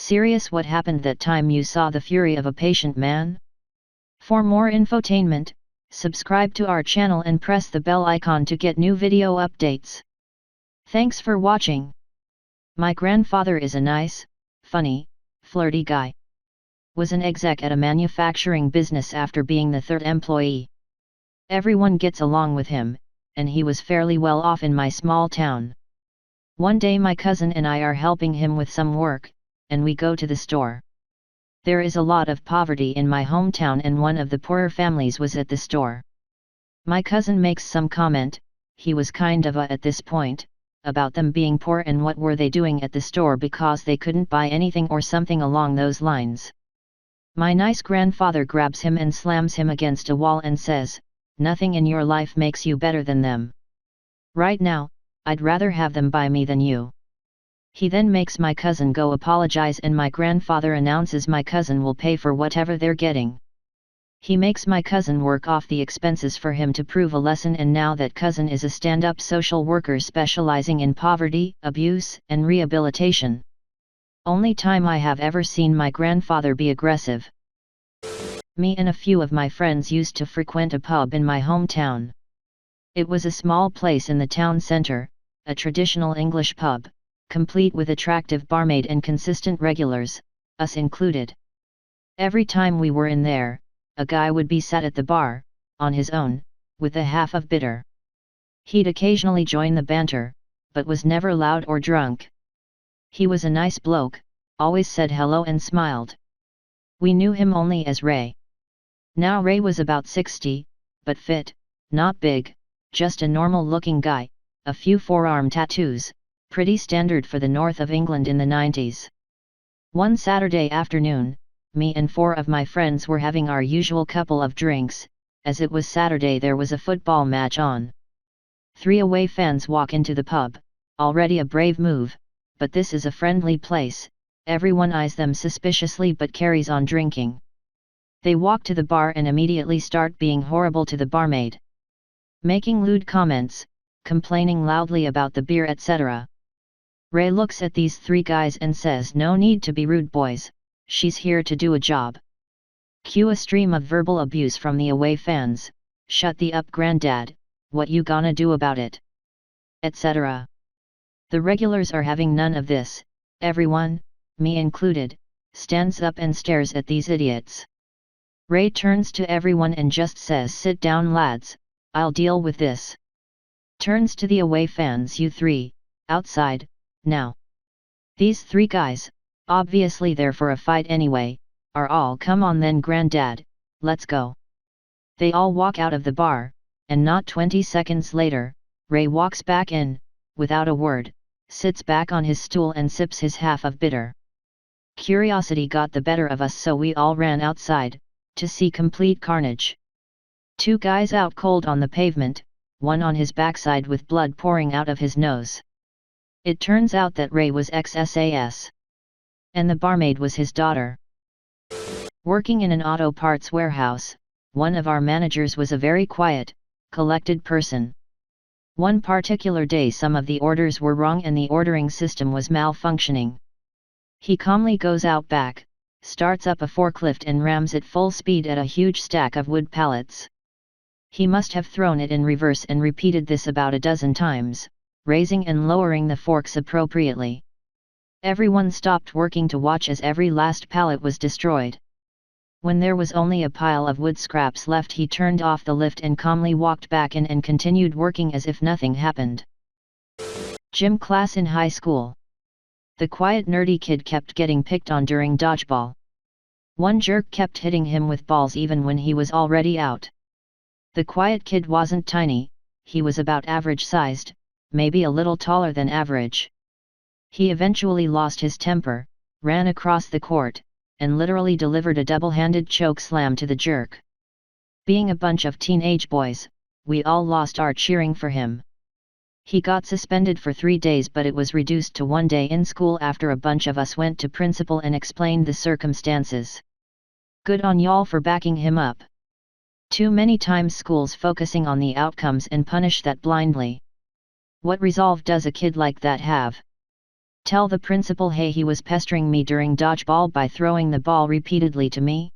Serious, what happened that time you saw the fury of a patient man? For more infotainment, subscribe to our channel and press the bell icon to get new video updates. Thanks for watching. My grandfather is a nice, funny, flirty guy. Was an exec at a manufacturing business after being the third employee. Everyone gets along with him, and he was fairly well off in my small town. One day my cousin and I are helping him with some work, and we go to the store. There is a lot of poverty in my hometown and one of the poorer families was at the store. My cousin makes some comment, he was kind of at this point, about them being poor and what were they doing at the store because they couldn't buy anything or something along those lines. My nice grandfather grabs him and slams him against a wall and says, "Nothing in your life makes you better than them. Right now, I'd rather have them buy me than you." He then makes my cousin go apologize and my grandfather announces my cousin will pay for whatever they're getting. He makes my cousin work off the expenses for him to prove a lesson, and now that cousin is a stand-up social worker specializing in poverty, abuse, and rehabilitation. Only time I have ever seen my grandfather be aggressive. Me and a few of my friends used to frequent a pub in my hometown. It was a small place in the town center, a traditional English pub, complete with attractive barmaid and consistent regulars, us included. Every time we were in there, a guy would be sat at the bar, on his own, with a half of bitter. He'd occasionally join the banter, but was never loud or drunk. He was a nice bloke, always said hello and smiled. We knew him only as Ray. Now Ray was about 60, but fit, not big, just a normal-looking guy, a few forearm tattoos, pretty standard for the north of England in the 90s. One Saturday afternoon, me and 4 of my friends were having our usual couple of drinks. As it was Saturday, there was a football match on. 3 away fans walk into the pub, already a brave move, but this is a friendly place, everyone eyes them suspiciously but carries on drinking. They walk to the bar and immediately start being horrible to the barmaid. Making lewd comments, complaining loudly about the beer, etc. Ray looks at these 3 guys and says, "No need to be rude, boys, she's here to do a job." Cue a stream of verbal abuse from the away fans, "Shut the up, granddad, what you gonna do about it?" etc. The regulars are having none of this. Everyone, me included, stands up and stares at these idiots. Ray turns to everyone and just says, "Sit down, lads, I'll deal with this." Turns to the away fans, "You 3, outside, now." These 3 guys, obviously there for a fight anyway, are all, "Come on then, granddad, let's go." They all walk out of the bar, and not 20 seconds later, Ray walks back in, without a word, sits back on his stool and sips his half of bitter. Curiosity got the better of us, so we all ran outside, to see complete carnage. 2 guys out cold on the pavement, one on his backside with blood pouring out of his nose. It turns out that Ray was ex-SAS. And the barmaid was his daughter. Working in an auto parts warehouse, one of our managers was a very quiet, collected person. One particular day some of the orders were wrong and the ordering system was malfunctioning. He calmly goes out back, starts up a forklift and rams it full speed at a huge stack of wood pallets. He must have thrown it in reverse and repeated this about a dozen times, raising and lowering the forks appropriately. Everyone stopped working to watch as every last pallet was destroyed. When there was only a pile of wood scraps left, he turned off the lift and calmly walked back in and continued working as if nothing happened. Gym class in high school. The quiet nerdy kid kept getting picked on during dodgeball. One jerk kept hitting him with balls even when he was already out. The quiet kid wasn't tiny, he was about average sized, maybe a little taller than average. He eventually lost his temper, ran across the court, and literally delivered a double-handed choke slam to the jerk. Being a bunch of teenage boys, we all lost our cheering for him. He got suspended for 3 days, but it was reduced to 1 day in school after a bunch of us went to principal and explained the circumstances. Good on y'all for backing him up. Too many times schools focusing on the outcomes and punish that blindly. What resolve does a kid like that have? Tell the principal hey he was pestering me during dodgeball by throwing the ball repeatedly to me?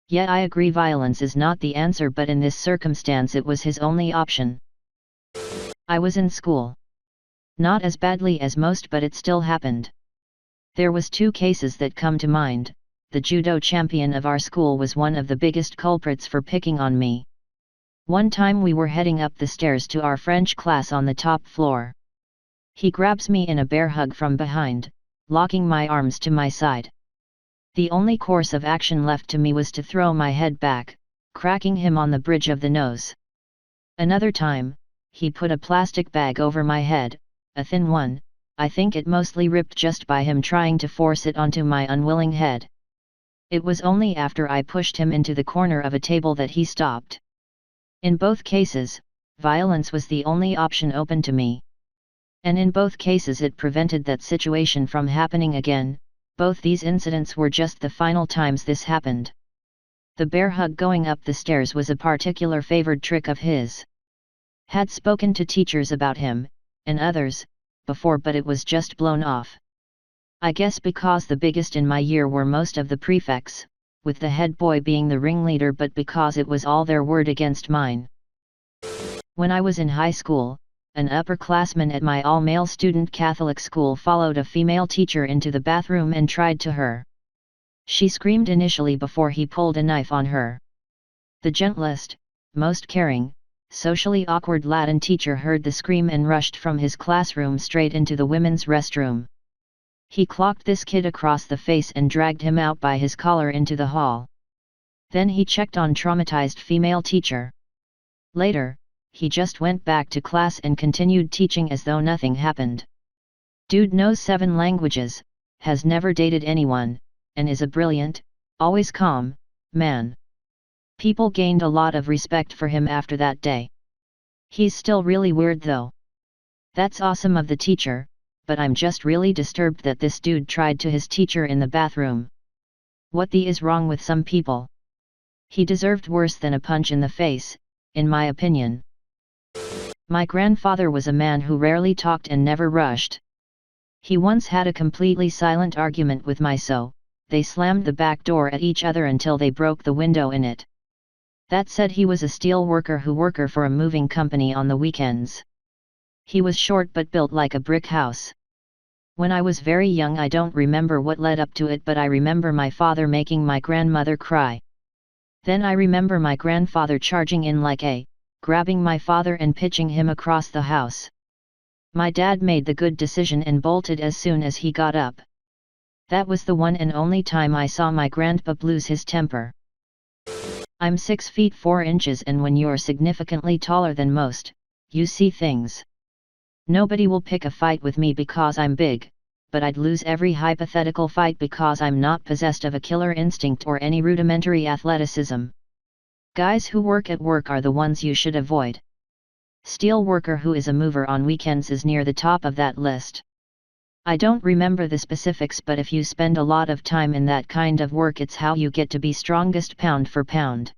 Yeah, I agree violence is not the answer, but in this circumstance it was his only option. I was in school. Not as badly as most, but it still happened. There was 2 cases that come to mind. The judo champion of our school was one of the biggest culprits for picking on me. One time we were heading up the stairs to our French class on the top floor. He grabs me in a bear hug from behind, locking my arms to my side. The only course of action left to me was to throw my head back, cracking him on the bridge of the nose. Another time, he put a plastic bag over my head, a thin one. I think it mostly ripped just by him trying to force it onto my unwilling head. It was only after I pushed him into the corner of a table that he stopped. In both cases, violence was the only option open to me. And in both cases it prevented that situation from happening again. Both these incidents were just the final times this happened. The bear hug going up the stairs was a particular favored trick of his. Had spoken to teachers about him, and others, before, but it was just blown off. I guess because the biggest in my year were most of the prefects, with the head boy being the ringleader, but because it was all their word against mine. When I was in high school, an upperclassman at my all-male student Catholic school followed a female teacher into the bathroom and tried to her. She screamed initially before he pulled a knife on her. The gentlest, most caring, socially awkward Latin teacher heard the scream and rushed from his classroom straight into the women's restroom. He clocked this kid across the face and dragged him out by his collar into the hall. Then he checked on traumatized female teacher. Later, he just went back to class and continued teaching as though nothing happened. Dude knows 7 languages, has never dated anyone, and is a brilliant, always calm, man. People gained a lot of respect for him after that day. He's still really weird though. That's awesome of the teacher, but I'm just really disturbed that this dude tried to his teacher in the bathroom. What the is wrong with some people? He deserved worse than a punch in the face, in my opinion. My grandfather was a man who rarely talked and never rushed. He once had a completely silent argument with my so, they slammed the back door at each other until they broke the window in it. That said, he was a steel worker for a moving company on the weekends. He was short but built like a brick house. When I was very young I don't remember what led up to it, but I remember my father making my grandmother cry. Then I remember my grandfather charging in like a, grabbing my father and pitching him across the house. My dad made the good decision and bolted as soon as he got up. That was the one and only time I saw my grandpa lose his temper. I'm 6 feet 4 inches, and when you're significantly taller than most, you see things. Nobody will pick a fight with me because I'm big, but I'd lose every hypothetical fight because I'm not possessed of a killer instinct or any rudimentary athleticism. Guys who work at work are the ones you should avoid. Steel worker who is a mover on weekends is near the top of that list. I don't remember the specifics, but if you spend a lot of time in that kind of work, it's how you get to be strongest pound for pound.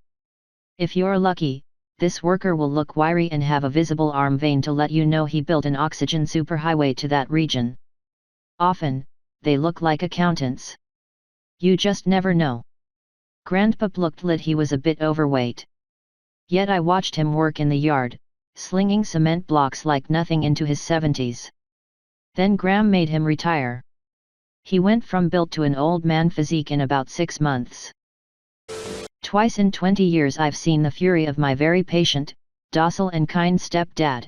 If you're lucky, this worker will look wiry and have a visible arm vein to let you know he built an oxygen superhighway to that region. Often, they look like accountants. You just never know. Grandpa looked lit. He was a bit overweight. Yet I watched him work in the yard, slinging cement blocks like nothing into his 70s. Then Gram made him retire. He went from built to an old man physique in about 6 months. Twice in 20 years I've seen the fury of my very patient, docile and kind stepdad.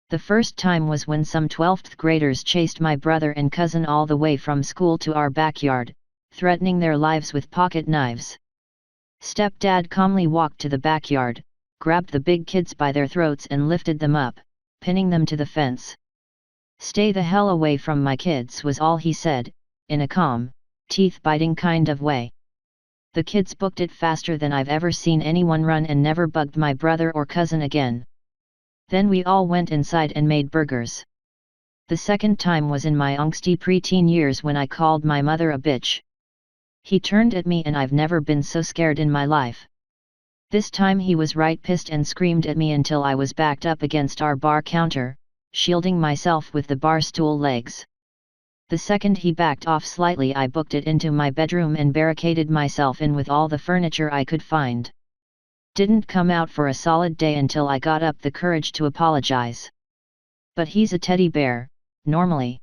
The first time was when some 12th graders chased my brother and cousin all the way from school to our backyard, threatening their lives with pocket knives. Stepdad calmly walked to the backyard, grabbed the big kids by their throats and lifted them up, pinning them to the fence. "Stay the hell away from my kids," was all he said, in a calm, teeth-biting kind of way. The kids booked it faster than I've ever seen anyone run and never bugged my brother or cousin again. Then we all went inside and made burgers. The second time was in my angsty preteen years when I called my mother a bitch. He turned at me and I've never been so scared in my life. This time he was right pissed and screamed at me until I was backed up against our bar counter, shielding myself with the bar stool legs. The second he backed off slightly, I booked it into my bedroom and barricaded myself in with all the furniture I could find. Didn't come out for a solid day until I got up the courage to apologize. But he's a teddy bear, normally.